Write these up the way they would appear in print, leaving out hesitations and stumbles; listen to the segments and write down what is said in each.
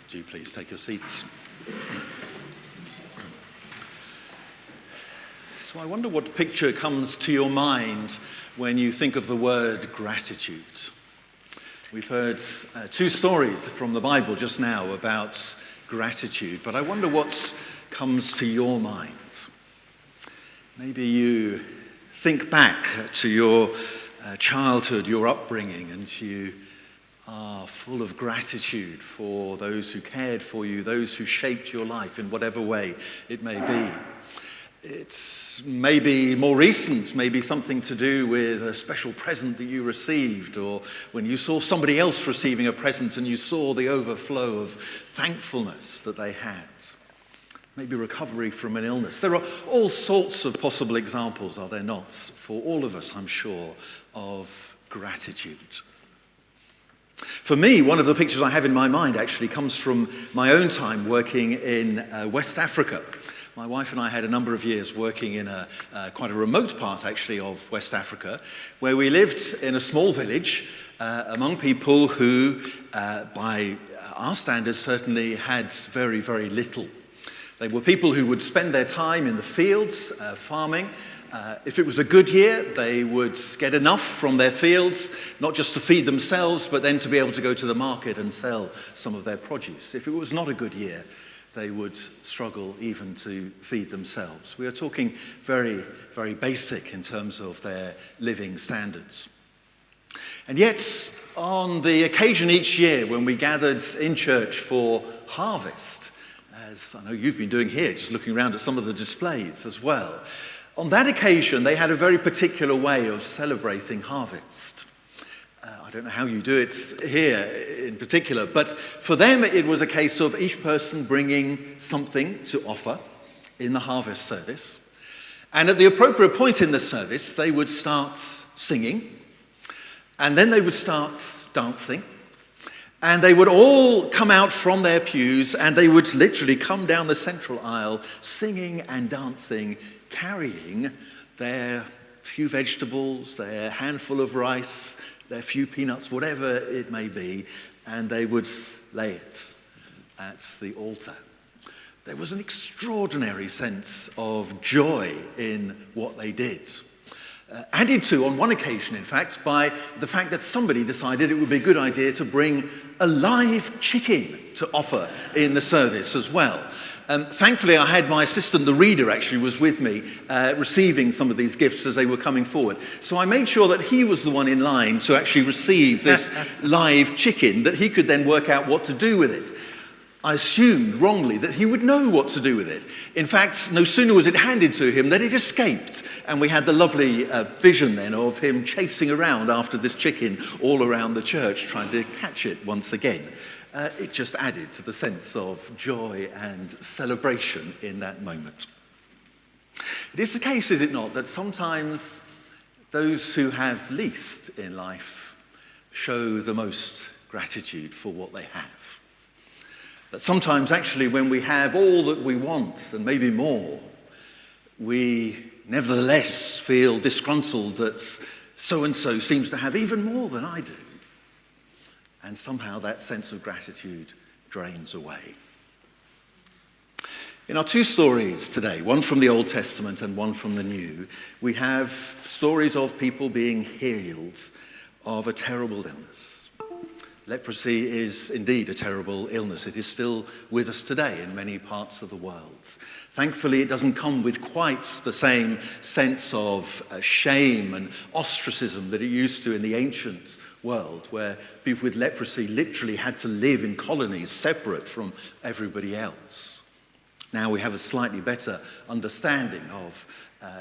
Do please take your seats. So I wonder what picture comes to your mind when you think of the word gratitude. We've heard two stories from the Bible just now about gratitude, but I wonder what comes to your mind. Maybe you think back to your childhood, your upbringing, and you are full of gratitude for those who cared for you, those who shaped your life in whatever way it may be. It's maybe more recent, maybe something to do with a special present that you received, or when you saw somebody else receiving a present and you saw the overflow of thankfulness that they had. Maybe recovery from an illness. There are all sorts of possible examples, are there not, for all of us, I'm sure, of gratitude. For me, one of the pictures I have in my mind actually comes from my own time working in West Africa. My wife and I had a number of years working in quite a remote part, actually, of West Africa, where we lived in a small village among people who, by our standards, certainly had very, very little. They were people who would spend their time in the fields, farming. If it was a good year, they would get enough from their fields, not just to feed themselves, but then to be able to go to the market and sell some of their produce. If it was not a good year, they would struggle even to feed themselves. We are talking very, very basic in terms of their living standards. And yet, on the occasion each year when we gathered in church for harvest, as I know you've been doing here, just looking around at some of the displays as well, on that occasion, they had a very particular way of celebrating harvest. I don't know how you do it here in particular, but for them it was a case of each person bringing something to offer in the harvest service. And at the appropriate point in the service, they would start singing, and then they would start dancing, and they would all come out from their pews, and they would literally come down the central aisle singing and dancing, carrying their few vegetables, their handful of rice, their few peanuts, whatever it may be, and they would lay it at the altar. There was an extraordinary sense of joy in what they did. Added to, on one occasion, in fact, by the fact that somebody decided it would be a good idea to bring a live chicken to offer in the service as well. Thankfully, I had my assistant, the reader, actually was with me, receiving some of these gifts as they were coming forward. So I made sure that he was the one in line to actually receive this live chicken, that he could then work out what to do with it. I assumed wrongly that he would know what to do with it. In fact, no sooner was it handed to him than it escaped. And we had the lovely vision then of him chasing around after this chicken all around the church, trying to catch it once again. It just added to the sense of joy and celebration in that moment. It is the case, is it not, that sometimes those who have least in life show the most gratitude for what they have. That sometimes actually when we have all that we want and maybe more, we nevertheless feel disgruntled that so-and-so seems to have even more than I do. And somehow that sense of gratitude drains away. In our two stories today, one from the Old Testament and one from the New, we have stories of people being healed of a terrible illness. Leprosy is indeed a terrible illness. It is still with us today in many parts of the world. Thankfully, it doesn't come with quite the same sense of shame and ostracism that it used to in the ancient world, where people with leprosy literally had to live in colonies separate from everybody else. Now we have a slightly better understanding of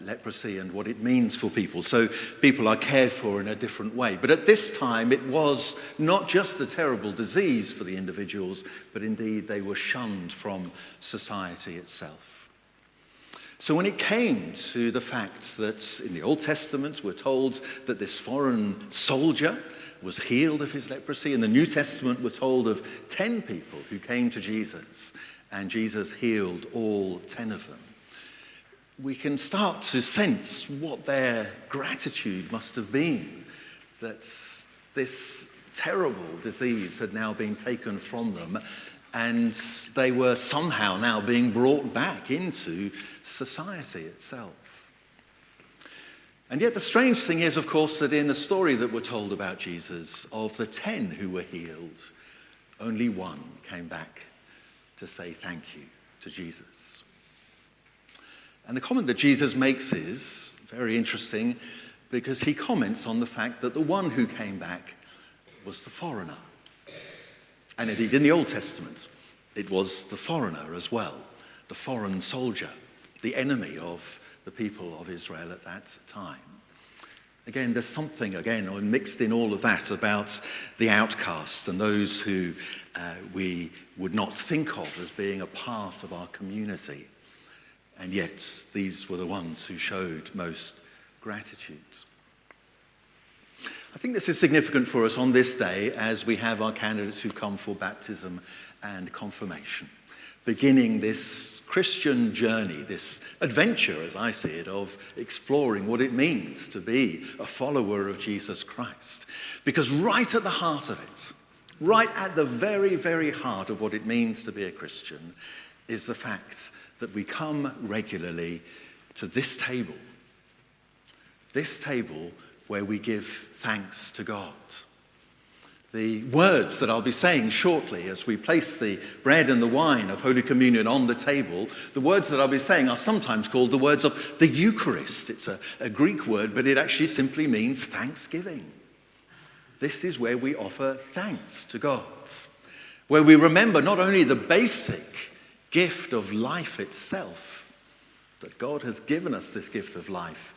leprosy and what it means for people. So people are cared for in a different way. But at this time, it was not just a terrible disease for the individuals, but indeed they were shunned from society itself. So when it came to the fact that in the Old Testament we're told that this foreign soldier was healed of his leprosy, in the New Testament we're told of 10 people who came to Jesus, and Jesus healed all 10 of them, we can start to sense what their gratitude must have been, that this terrible disease had now been taken from them and they were somehow now being brought back into society itself. And yet the strange thing is, of course, that in the story that we're told about Jesus, of the 10 who were healed, only one came back to say thank you to Jesus. And the comment that Jesus makes is very interesting, because he comments on the fact that the one who came back was the foreigner. And indeed, in the Old Testament, it was the foreigner as well, the foreign soldier, the enemy of the people of Israel at that time. Again, there's something, mixed in all of that about the outcast and those who we would not think of as being a part of our community. And yet, these were the ones who showed most gratitude. I think this is significant for us on this day as we have our candidates who've come for baptism and confirmation, beginning this Christian journey, this adventure, as I see it, of exploring what it means to be a follower of Jesus Christ. Because right at the heart of it, right at the very, very heart of what it means to be a Christian, is the fact that we come regularly to this table where we give thanks to God. The words that I'll be saying shortly as we place the bread and the wine of Holy Communion on the table, the words that I'll be saying are sometimes called the words of the Eucharist. It's a Greek word, but it actually simply means thanksgiving. This is where we offer thanks to God, where we remember not only the basic gift of life itself, that God has given us this gift of life,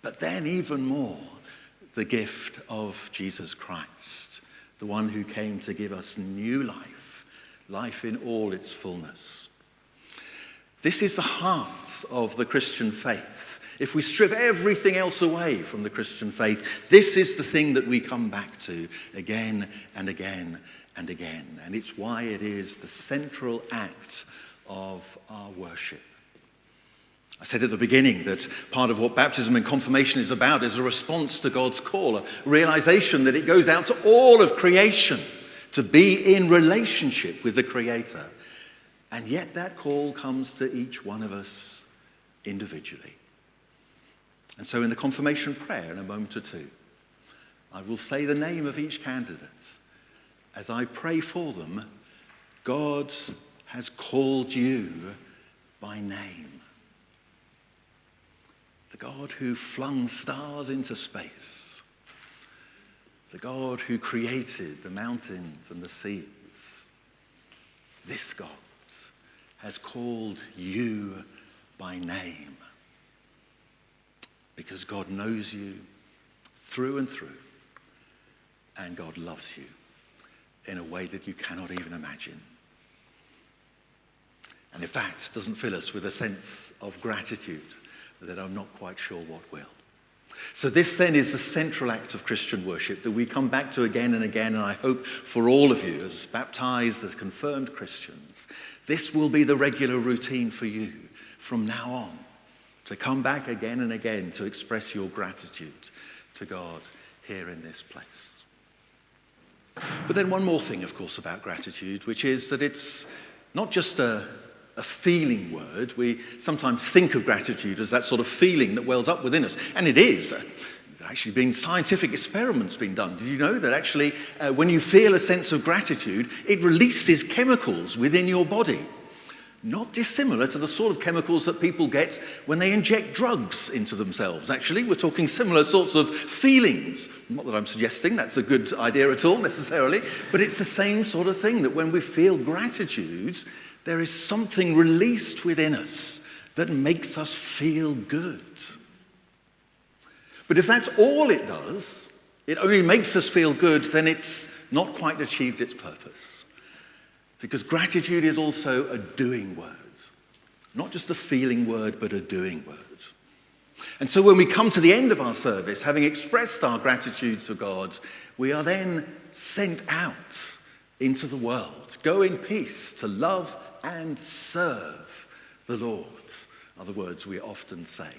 but then even more, the gift of Jesus Christ, the one who came to give us new life, life in all its fullness. This is the heart of the Christian faith. If we strip everything else away from the Christian faith, this is the thing that we come back to again and again and again. And it's why it is the central act of our worship. I said at the beginning that part of what baptism and confirmation is about is a response to God's call, a realization that it goes out to all of creation to be in relationship with the Creator. And yet that call comes to each one of us individually. And so in the confirmation prayer in a moment or two, I will say the name of each candidate. As I pray for them, God has called you by name. The God who flung stars into space. The God who created the mountains and the seas. This God has called you by name. Because God knows you through and through. And God loves you in a way that you cannot even imagine. And if that doesn't fill us with a sense of gratitude, then I'm not quite sure what will. So this then is the central act of Christian worship that we come back to again and again, and I hope for all of you as baptized, as confirmed Christians, this will be the regular routine for you from now on, to come back again and again to express your gratitude to God here in this place. But then one more thing, of course, about gratitude, which is that it's not just a feeling word. We sometimes think of gratitude as that sort of feeling that wells up within us. And it is. There have actually been scientific experiments being done. Did you know that actually when you feel a sense of gratitude, it releases chemicals within your body? Not dissimilar to the sort of chemicals that people get when they inject drugs into themselves. Actually, we're talking similar sorts of feelings. Not that I'm suggesting that's a good idea at all necessarily, but it's the same sort of thing, that when we feel gratitude, there is something released within us that makes us feel good. But if that's all it does, it only makes us feel good, then it's not quite achieved its purpose. Because gratitude is also a doing word. Not just a feeling word, but a doing word. And so when we come to the end of our service, having expressed our gratitude to God, we are then sent out into the world. Go in peace to love and serve the Lord, are the words we often say.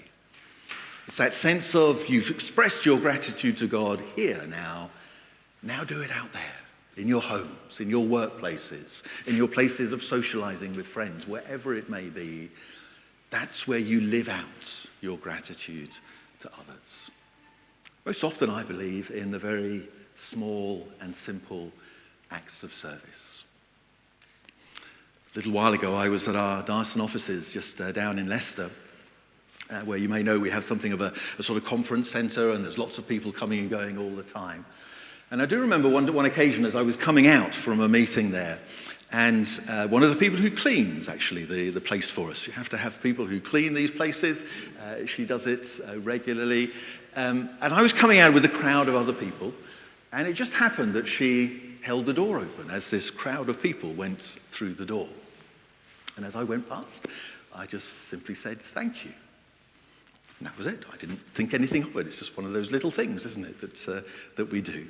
It's that sense of you've expressed your gratitude to God here now do it out there. in your homes, in your workplaces, in your places of socializing with friends, wherever it may be. That's where you live out your gratitude to others. Most often, I believe, in the very small and simple acts of service. A little while ago, I was at our Diocesan offices just down in Leicester, where you may know we have something of a sort of conference centre, and there's lots of people coming and going all the time. And I do remember one occasion as I was coming out from a meeting there, and one of the people who cleans, actually, the place for us. You have to have people who clean these places. She does it regularly. And I was coming out with a crowd of other people, and it just happened that she held the door open as this crowd of people went through the door. And as I went past, I just simply said, "Thank you." And that was it. I didn't think anything of it. It's just one of those little things, isn't it, that we do.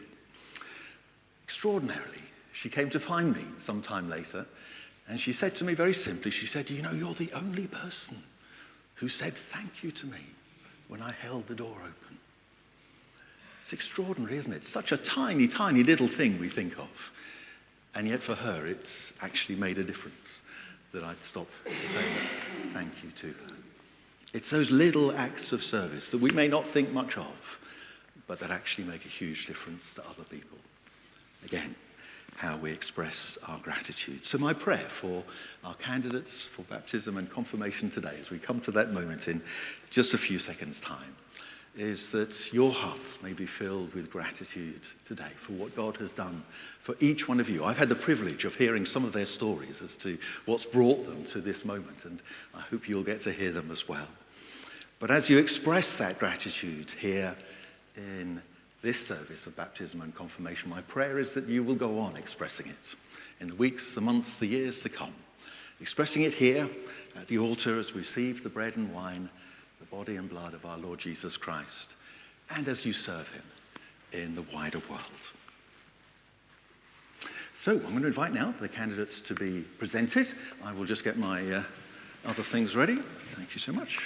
Extraordinarily, she came to find me some time later, and she said to me very simply, she said, "You know, you're the only person who said thank you to me when I held the door open." It's extraordinary, isn't it? Such a tiny, tiny little thing we think of. And yet for her, it's actually made a difference that I'd stop to say thank you to her. It's those little acts of service that we may not think much of, but that actually make a huge difference to other people. Again, how we express our gratitude. So my prayer for our candidates for baptism and confirmation today, as we come to that moment in just a few seconds' time, is that your hearts may be filled with gratitude today for what God has done for each one of you. I've had the privilege of hearing some of their stories as to what's brought them to this moment, and I hope you'll get to hear them as well. But as you express that gratitude here in this service of baptism and confirmation, my prayer is that you will go on expressing it in the weeks, the months, the years to come, expressing it here at the altar as we receive the bread and wine, the body and blood of our Lord Jesus Christ, and as you serve him in the wider world. So I'm going to invite now the candidates to be presented. I will just get my other things ready. Thank you so much.